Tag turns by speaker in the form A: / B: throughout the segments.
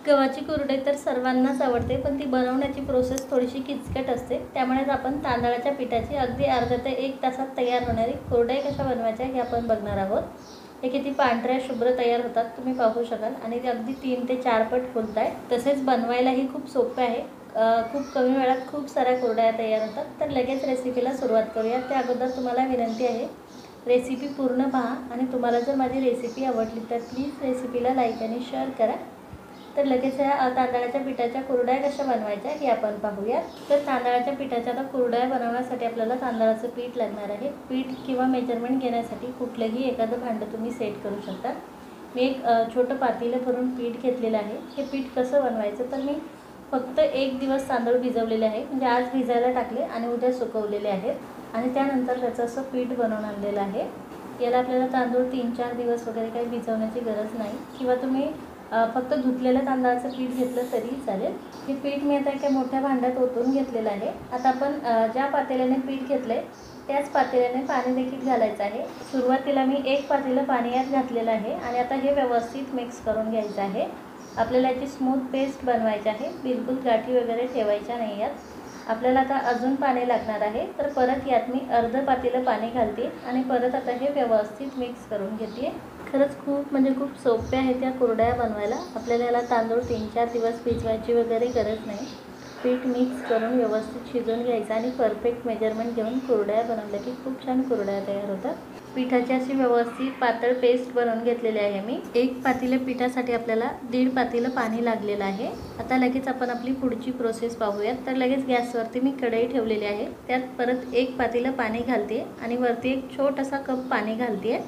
A: गव्हाची कुरडई तर सर्वांनाच आवडते, पण ती बनवण्याची प्रोसेस थोडीशी किचकट असते। त्यामुळेच आपण तांदळाच्या पिठाची अगदी अर्धा ते 1 तासात तयार होणारी कुरडई कशा बनवायच्या हे आपण बघणार आहोत। हे किती पांढऱ्या शुभ्र तयार होतात तुम्ही पाहू शकाल आणि ते अगदी 3 ते 4 पट फुलतात। तसेच बनवायलाही खूप सोपे आहे। खूप कमी वेळात खूप साऱ्या कुरडया तयार होतात। तर लगेच रेसिपीला सुरुवात करूया। त्या अगोदर तुम्हाला विनंती आहे, रेसिपी पूर्ण पहा आणि तुम्हाला जर माझी रेसिपी आवडली तर प्लीज रेसिपीला लाईक आणि शेअर करा। तर लगेच या तांदळाच्या पिठाच्या कुरडया कशा बनवायच्या हे आपण पाहूया। तर तांदळाच्या पिठाच्या आता कुरडया बनवण्यासाठी आपल्याला तांदळाचं पीठ लागणार आहे। पीठ किंवा मेजरमेंट घेण्यासाठी कुठलंही एखादं भांडं तुम्ही सेट करू शकता। मी एक छोटं पातेलं भरून पीठ घेतलेलं आहे। हे पीठ कसं बनवायचं तर मी फक्त 1 दिवस तांदूळ भिजवलेले आहे, म्हणजे आज भिजायला टाकले आणि उद्या सुकवलेले आहेत आणि त्यानंतर त्याचं असं पीठ बनवून आणलेलं आहे। याला आपल्याला तांदूळ 3-4 दिवस वगैरे काही भिजवण्याची गरज नाही, किंवा तुम्ही फक्त धुतलेलं तांदळाचं पीठ घेतलं तरी चालेल। हे पीठ मी आता एका मोठ्या भांड्यात ओतून घेतलेलं आहे। आता आपण ज्या पातेल्याने पीठ घेतलंय त्याच पातेल्याने पाणी देखील घालायचं आहे। सुरुवातीला मी 1 पातेलं पाणी यात घातलेलं आहे आणि आता हे व्यवस्थित मिक्स करून घ्यायचं आहे। आपल्याला याची स्मूथ पेस्ट बनवायची आहे, बिलकुल गाठी वगैरे ठेवायच्या नाही यात। आपल्याला आता अजून पाणी लागणार आहे, तर परत यात मी अर्ध पातेलं पाणी घालते आणि परत आता हे व्यवस्थित मिक्स करून घेते। खरंच खूप सोपे आहे त्या कुरडया बनवायला। आपल्याला याला तांदूळ 3-4 दिवस भिजवायची वगैरे गरज नाही। पीठ मिक्स करून व्यवस्थित शिजवून घ्यायचं आणि परफेक्ट मेजरमेंट घेऊन कुरडया बनवल्या की खूप छान कुरडया तयार होतात। पिठाची अशी व्यवस्थित पातळ पेस्ट बनवून घेतलेली आहे मी। 1 पातेलं पिठासाठी आपल्याला 1.5 पातेलं पाणी लागलेलं आहे। आता लगेच आपण आपली पुढची प्रोसेस पाहूयात। तर लगेच गॅसवरती मी कढई ठेवलेली आहे, त्यात परत 1 पातेलं पाणी घालते आणि वरती एक छोटासा कप पाणी घालते।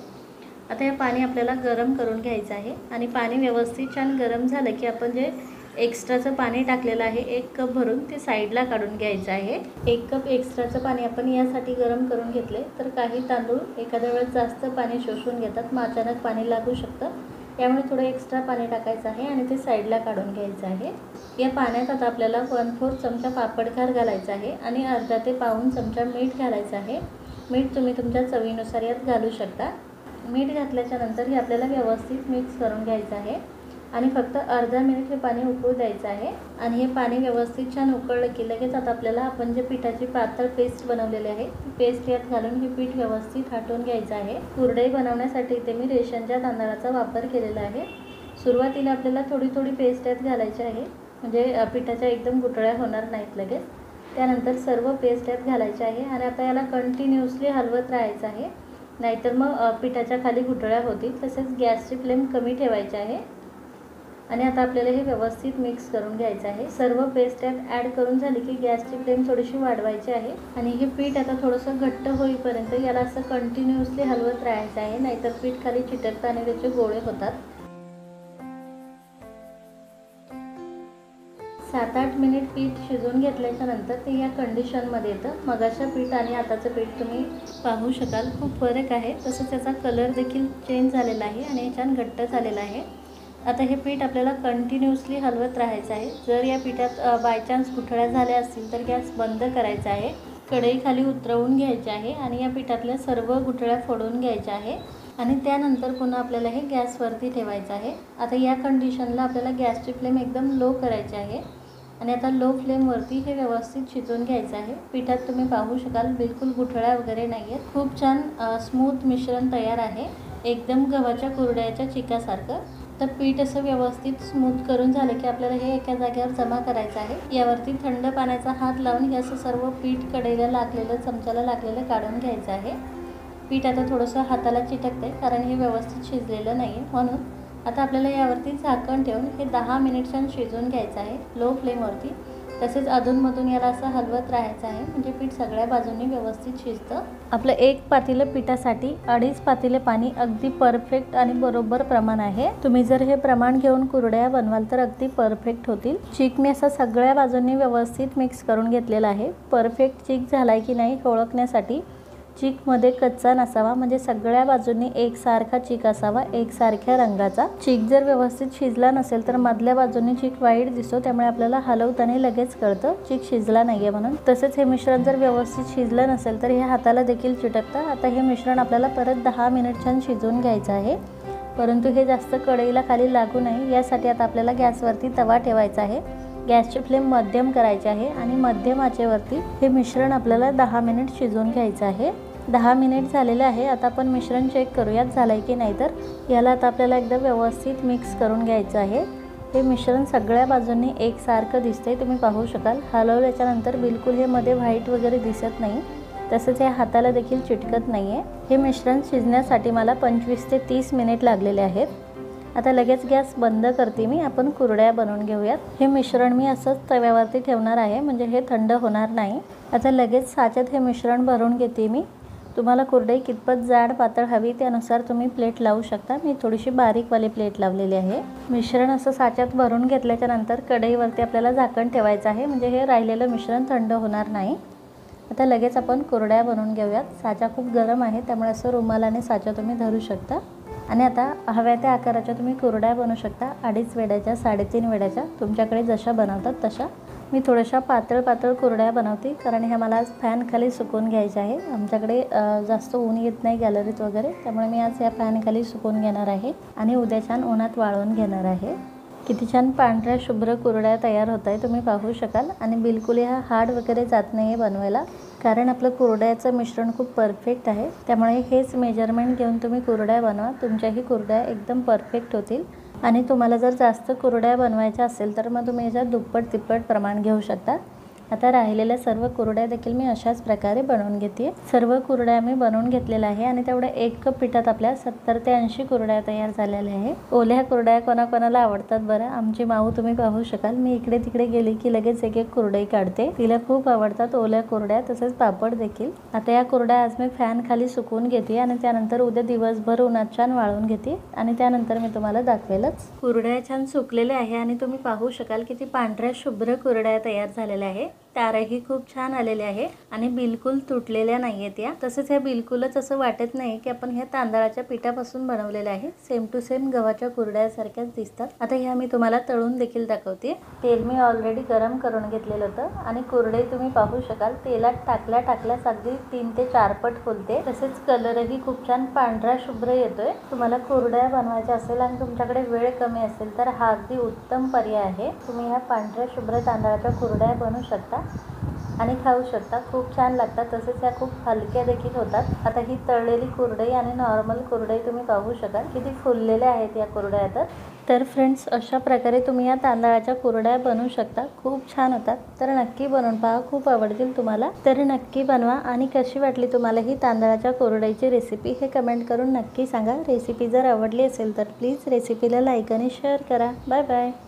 A: आता हे पाणी आपल्याला गरम करून घ्यायचं आहे आणि पाणी व्यवस्थित छान गरम झालं की आपण जे एक्स्ट्राचं पाणी टाकलेलं आहे 1 कप भरून ते साईडला काढून घ्यायचं आहे। 1 कप एक्स्ट्राचं पाणी आपण यासाठी गरम करून घेतले, तर काही तांदूळ एखाद्या वेळेस जास्त पाणी शोषून घेतात, मग अचानक पाणी लागू शकतं। त्यामुळे थोडं एक्स्ट्रा पाणी टाकायचं आहे आणि ते साईडला काढून घ्यायचं आहे। या पाण्यात आता आपल्याला 1/4 चमचा पापडखार घालायचा आहे आणि अर्धा ते पाऊण चमचा मीठ घालायचं आहे। मीठ तुम्ही तुमच्या चवीनुसार यात घालू शकता। मीठ घातल्याच्या नंतर हे आपल्याला व्यवस्थित मिक्स करून घ्यायचं आहे आणि फक्त अर्धा मिनिट हे पाणी उकळू द्यायचं आहे। आणि हे पाणी व्यवस्थित छान उकळलं की लगेच आता आपल्याला आपण जे पिठाची पातळ पेस्ट बनवलेली आहे ती पेस्ट यात घालून हे पीठ व्यवस्थित हाटून घ्यायचं आहे। कुरडई बनवण्यासाठी इथे मी रेशनच्या तांदळाचा वापर केलेला आहे। सुरुवातीला आपल्याला थोडी पेस्ट यात घालायची आहे, म्हणजे पिठाच्या एकदम गुठळ्या होणार नाहीत लगेच। त्यानंतर सर्व पेस्ट यात घालायची आहे आणि आता याला कंटिन्युअसली हलवत राहायचं आहे, नाहीतर मग पिठाच्या खाली गुठळ्या होतील। तसेच गॅसची फ्लेम कमी ठेवायची आहे आणि आता आपल्याला हे व्यवस्थित मिक्स करून घ्यायचं आहे। सर्व पेस्ट यात ॲड करून झाली की गॅसची फ्लेम थोडीशी वाढवायची आहे आणि हे पीठ आता थोडंसं घट्ट होईपर्यंत याला असं कंटिन्युअसली हलवत राहायचं आहे, नाहीतर पीठ खाली चिटकतं आणि त्याचे गोळे होतात। 7-8 मिनिट पीठ शिजवून घेतल्याच्या नंतर ते या कंडिशनमध्ये येतं। मगाचं पीठ आणि आताचं पीठ तुम्ही पाहू शकाल खूप फरक आहे। तसंच त्याचा कलर देखील चेंज झालेला आहे आणि छान घट्ट झालेला आहे। आता हे पीठ आपल्याला कंटिन्युअसली हलवत राहायचं आहे। जर या पिठात बाय चान्स गुठळ्या झाल्या असतील तर गॅस बंद करायचा आहे, कढई खाली उतरवून घ्यायची आहे आणि या पिठातल्या सर्व गुठळ्या फोडून घ्यायच्या आहे आणि त्यानंतर पुन्हा आपल्याला हे गॅसवरती ठेवायचं आहे। आता या कंडिशनला आपल्याला गॅसची फ्लेम एकदम लो करायची आहे आणि आता लो फ्लेमवरती हे व्यवस्थित शिजवून घ्यायचं आहे। पिठात तुम्ही पाहू शकाल बिलकुल गुठळ्या वगैरे नाही आहेत। खूप छान स्मूथ मिश्रण तयार आहे, एकदम गव्हाच्या कुरडयाच्या चिकासारखं। तर पीठ असं व्यवस्थित स्मूथ करून झालं की आपल्याला हे एका जागेवर जमा करायचं आहे। यावरती थंड पाण्याचा हात लावून हे असं सर्व पीठ कढईला लागलेलं, चमच्याला लागलेलं काढून घ्यायचं आहे। पीठ आता थोडंसं हाताला चिटकतंय कारण हे व्यवस्थित शिजलेलं नाही आहे, म्हणून आता आपल्याला यावरती झाकण ठेवून हे 10 मिनिट छान शिजवून घ्यायचं आहे लो फ्लेमवरती। तसेच अधूनमधून याला असं हलवत राहायचं आहे, म्हणजे पीठ सगळ्या बाजूंनी व्यवस्थित शिजतं। आपलं 1 पातेलं पिठासाठी 2.5 पातेले पाणी अगदी परफेक्ट आणि बरोबर प्रमाण आहे। तुम्ही जर हे प्रमाण घेऊन कुरडया बनवाल तर अगदी परफेक्ट होतील। चीक मी असा सगळ्या बाजूंनी व्यवस्थित मिक्स करून घेतलेला आहे। परफेक्ट चीक झालाय की नाही ओळखण्यासाठी चीकमध्ये कच्चा नसावा, म्हणजे सगळ्या बाजूंनी एकसारखा चीक असावा, एकसारख्या रंगाचा। चीक जर व्यवस्थित शिजला नसेल तर मधल्या बाजूंनी चीक व्हाईट दिसतो, त्यामुळे आपल्याला हलवताना लगेच कळतं चीक शिजला नाहीये म्हणून। तसेच हे मिश्रण जर व्यवस्थित शिजलं नसेल तर हे हाताला देखील चिटकतं। आता हे मिश्रण आपल्याला परत 10 मिनिट छान शिजवून घ्यायचं आहे। परंतु हे जास्त कढईला खाली लागू नये यासाठी आता आपल्याला गॅसवरती तवा ठेवायचा आहे। गॅसची फ्लेम मध्यम करायची आहे आणि मध्यम आचेवरती हे मिश्रण आपल्याला 10 मिनिट शिजवून घ्यायचं आहे। 10 मिनिट झालेले आहे। आता आपण मिश्रण चेक करूयात झालंय की नाही। तर याला आता आपल्याला एकदम व्यवस्थित मिक्स करून घ्यायचं आहे। हे मिश्रण सगळ्या बाजूंनी एकसारखं दिसतंय, तुम्ही पाहू शकाल। हलवल्याच्यानंतर बिलकुल हे मध्ये व्हाईट वगैरे दिसत नाही, तसंच या हाताला देखील चिटकत नाही आहे। हे मिश्रण शिजण्यासाठी मला 25 ते 30 मिनिट लागलेले आहेत। आता लगेच गॅस बंद करते मी। आपण कुरड्या बनवून घेऊयात। हे मिश्रण मी असंच तव्यावरती ठेवणार आहे, म्हणजे हे थंड होणार नाही। आता लगेच साच्यात हे मिश्रण भरून घेते मी। तुम्हाला कुरडई कितपत जाड पातळ हवी त्यानुसार तुम्ही प्लेट लावू शकता। मी थोडीशी बारीकवाली प्लेट लावलेली आहे। मिश्रण असं साच्यात भरून घेतल्याच्या नंतर कढईवरती आपल्याला झाकण ठेवायचं आहे, म्हणजे हे राहिलेलं मिश्रण थंड होणार नाही। आता लगेच आपण कुरड्या बनवून घेऊयात। साचा खूप गरम आहे, त्यामुळे असं रुमालाने साचा तुम्ही धरू शकता आणि आता हव्या त्या आकाराच्या तुम्ही कुरड्या बनवू शकता। 2.5 वेड्याच्या, 3.5 वेड्याच्या, तुमच्याकडे जशा बनवतात तशा। मी थोड्याशा पातळ कुरड्या बनवते, कारण ह्या मला आज फॅन खाली सुकवून घ्यायच्या आहे। आमच्याकडे जास्त ऊन येत नाही गॅलरीत वगैरे, त्यामुळे मी आज या फॅन खाली सुकवून घेणार आहे आणि उद्या छान उन्हात वाळवून घेणार आहे। किती छान पांढऱ्या शुभ्र कुरड्या तयार होत आहे, तुम्ही पाहू शकाल। आणि बिलकुल हा हार्ड वगैरे जात नाही आहे बनवायला, कारण आपलं कुरड्याचं मिश्रण खूप परफेक्ट आहे। त्यामुळे हेच मेजरमेंट घेऊन तुम्ही कुरड्या बनवा, तुमच्याही कुरड्या एकदम परफेक्ट होतील। आणि तुम्हाला जर जास्त कुरड्या बनवायच्या असेल तर मग तुम्ही याच्यात दुप्पट तिप्पट प्रमाण घेऊ शकता। आता राहिलेल्या सर्व कुरड्या देखील मी अशाच प्रकारे बनवून घेते। सर्व कुरड्या मी बनवून घेतलेल्या आहे आणि तेवढ्या 1 कप पिठात आपल्या 70 ते 80 कुरड्या तयार झालेल्या आहे। ओल्या कुरड्या कोणाकोणाला आवडतात बरं। आमची माऊ तुम्ही पाहू शकाल, मी इकडे तिकडे गेली की लगेच एक कुरडई काढते। तिला खूप आवडतात ओल्या कुरड्या, तसेच पापड देखील। आता या कुरड्या आज मी फॅन खाली सुकवून घेते आणि त्यानंतर उद्या दिवसभर उन्हात छान वाळवून घेते आणि त्यानंतर मी तुम्हाला दाखवेलच। कुरड्या छान सुकलेल्या आहे आणि तुम्ही पाहू शकाल किती पांढऱ्या शुभ्र कुरड्या तयार झालेल्या आहे। तारही खूप छान आलेले आहे आणि बिलकुल तुटलेल्या नाहीयेत या। तसेच हे बिलकुलच असं वाटत नाही की आपण ह्या तांदळाच्या पिठापासून बनवलेले आहे। सेम टू सेम गव्हाच्या कुरड्यासारख्याच दिसतात। आता ह्या मी तुम्हाला तळून देखील दाखवते। तेल मी ऑलरेडी गरम करून घेतलेलं होतं आणि कुरडई तुम्ही पाहू शकाल तेलात टाकल्याच अगदी 3 ते 4 पट फुलते। तसेच कलरही खूप छान पांढरा शुभ्र येतोय। तुम्हाला कुरड्या बनवायच्या असेल आणि तुमच्याकडे वेळ कमी असेल तर हा अगदी उत्तम पर्याय आहे। तुम्ही ह्या पांढऱ्या शुभ्र तांदळाच्या कुरड्या बनवू शकता आणि खाऊ शकता, खूप छान लागतात। तसेच ह्या खूप हलक्या देखील होतात। आता ही तळलेली कुरडई आणि नॉर्मल कुरडई तुम्ही पाहू शकाल किती फुललेल्या आहेत या कुरड्या। तर फ्रेंड्स, अशा प्रकारे तुम्ही या तांदळाच्या कुरड्या बनवू शकता, खूप छान होतात। तर नक्की बनवून पहा, खूप आवडतील तुम्हाला। तर नक्की बनवा आणि कशी वाटली तुम्हाला ही तांदळाच्या कुरडईची रेसिपी हे कमेंट करून नक्की सांगा। रेसिपी जर आवडली असेल तर प्लीज रेसिपीला लाईक आणि शेअर करा। Bye bye.